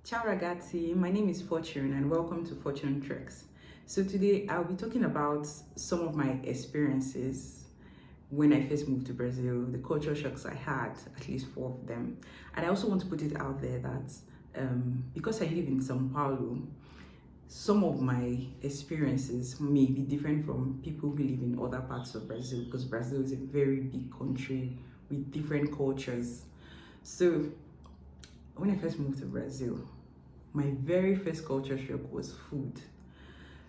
Ciao ragazzi, my name is Fortune and welcome to Fortune Treks. So today I'll be talking about some of my experiences when I first moved to Brazil, the culture shocks I had, at least 4 of them. And I also want to put it out there that because I live in Sao Paulo, some of my experiences may be different from people who live in other parts of Brazil because Brazil is a very big country with different cultures. So when I first moved to Brazil, my very first culture shock was food.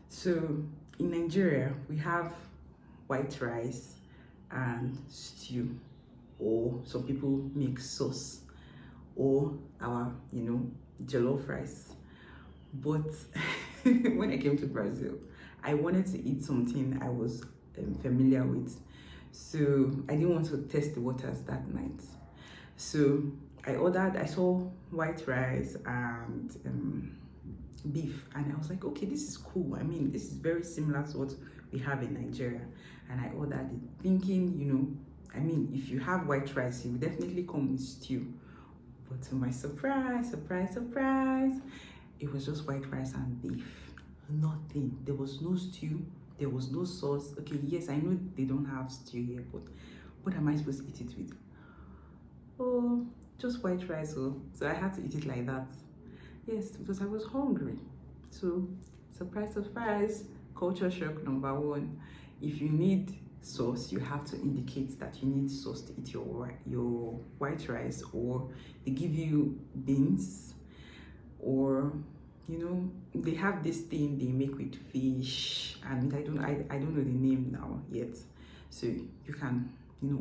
So in Nigeria, we have white rice and stew, or some people make sauce, or our, jollof rice. But when I came to Brazil, I wanted to eat something I was familiar with. So I didn't want to test the waters that night. So I saw white rice and beef, and I was like, okay, this is cool. I mean, this is very similar to what we have in Nigeria. And I ordered it thinking, if you have white rice, it will definitely come with stew. But to my surprise, it was just white rice and beef. Nothing. There was no stew. There was no sauce. Okay, yes, I know they don't have stew here, but what am I supposed to eat it with? Oh, just white rice. So I had to eat it like that. Yes, because I was hungry. So, surprise, culture shock number 1. If you need sauce, you have to indicate that you need sauce to eat your white rice, or they give you beans, or they have this thing they make with fish, and I don't know the name now yet. So you can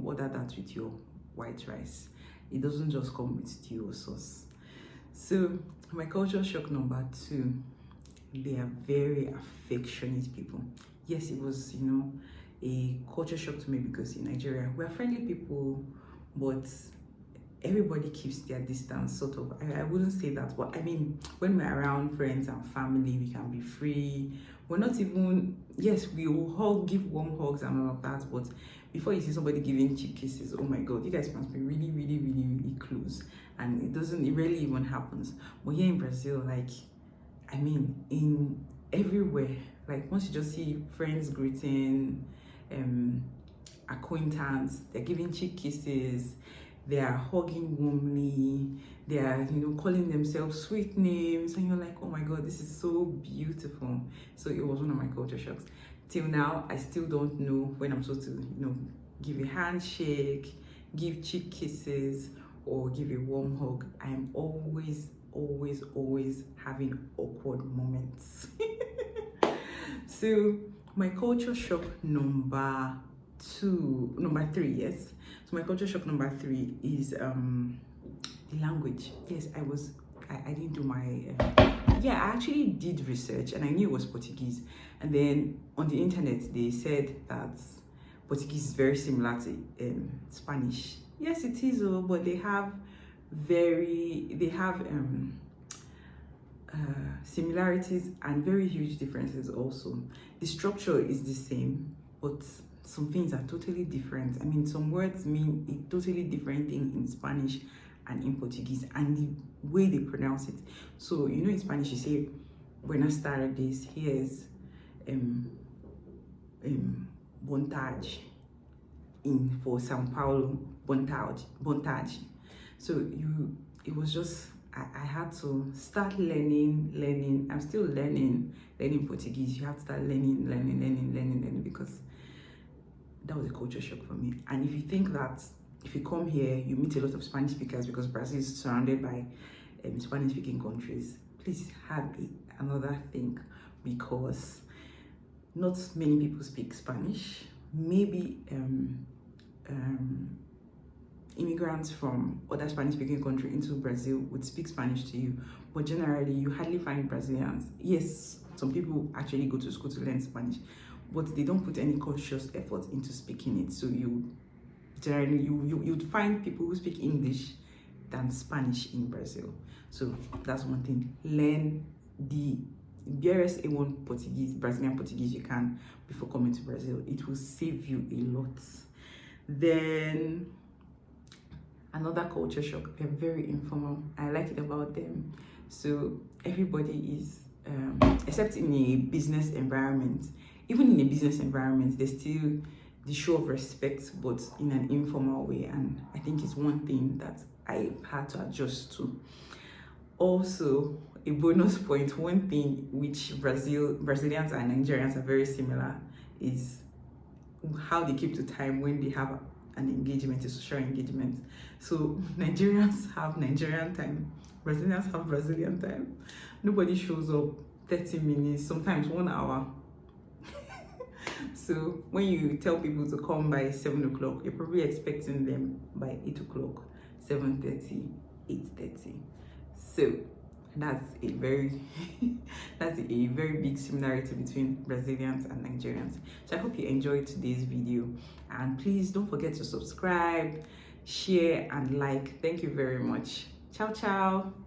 order that with your white rice. It doesn't just come with stew or sauce. So my culture shock number 2, they are very affectionate people. Yes, it was a culture shock to me because in Nigeria we're friendly people, but everybody keeps their distance, sort of. I wouldn't say that, but I mean, when we're around friends and family, we can be free. We're not even, yes, we will give warm hugs and all of that, but before you see somebody giving cheek kisses, oh my god, you guys must be really, really, really, really close. And it rarely even happens. But here in Brazil, in everywhere, once you just see friends greeting, acquaintance, they're giving cheek kisses, they are hugging warmly, they are calling themselves sweet names, and you're like, oh my god, this is so beautiful. So it was one of my culture shocks. Till now, I still don't know when I'm supposed to give a handshake, give cheek kisses, or give a warm hug. I am always having awkward moments. So my culture shock number 3, yes. So my culture shock number 3 is the language. Yes, I didn't do my I actually did research, and I knew it was Portuguese. And then on the internet they said that Portuguese is very similar to Spanish. Yes, it is, but they have similarities and very huge differences also. The structure is the same, but some things are totally different. I mean, some words mean a totally different thing in Spanish and in Portuguese, and the way they pronounce it. So in Spanish you say buenas tardes. Here's vontade. For Sao Paulo, vontade. So it was just I had to start learning. I'm still learning Portuguese. You have to start learning because that was a culture shock for me. And if you think that if you come here, you meet a lot of Spanish speakers because Brazil is surrounded by Spanish-speaking countries, please have another think, because not many people speak Spanish. Maybe immigrants from other Spanish-speaking countries into Brazil would speak Spanish to you, but generally you hardly find Brazilians. Yes, some people actually go to school to learn Spanish, but they don't put any conscious effort into speaking it. So you'd find people who speak English than Spanish in Brazil. So that's one thing. Learn the BRS A1 Portuguese, Brazilian Portuguese you can before coming to Brazil. It will save you a lot. Then Another culture shock, they're very informal. I like it about them. So everybody is, except in a business environment, even in a business environment, there's still the show of respect, but in an informal way. And I think it's one thing that I've had to adjust to. Also, a bonus point, one thing which Brazilians and Nigerians are very similar is how they keep to time when they have an engagement, a social engagement. So Nigerians have Nigerian time, Brazilians have Brazilian time. Nobody shows up 30 minutes, sometimes 1 hour. So when you tell people to come by 7 o'clock, you're probably expecting them by 8 o'clock, 7:30, 8:30. So that's a very that's a very big similarity between Brazilians and Nigerians. So I hope you enjoyed today's video, and please don't forget to subscribe, share and like. Thank you very much. Ciao ciao.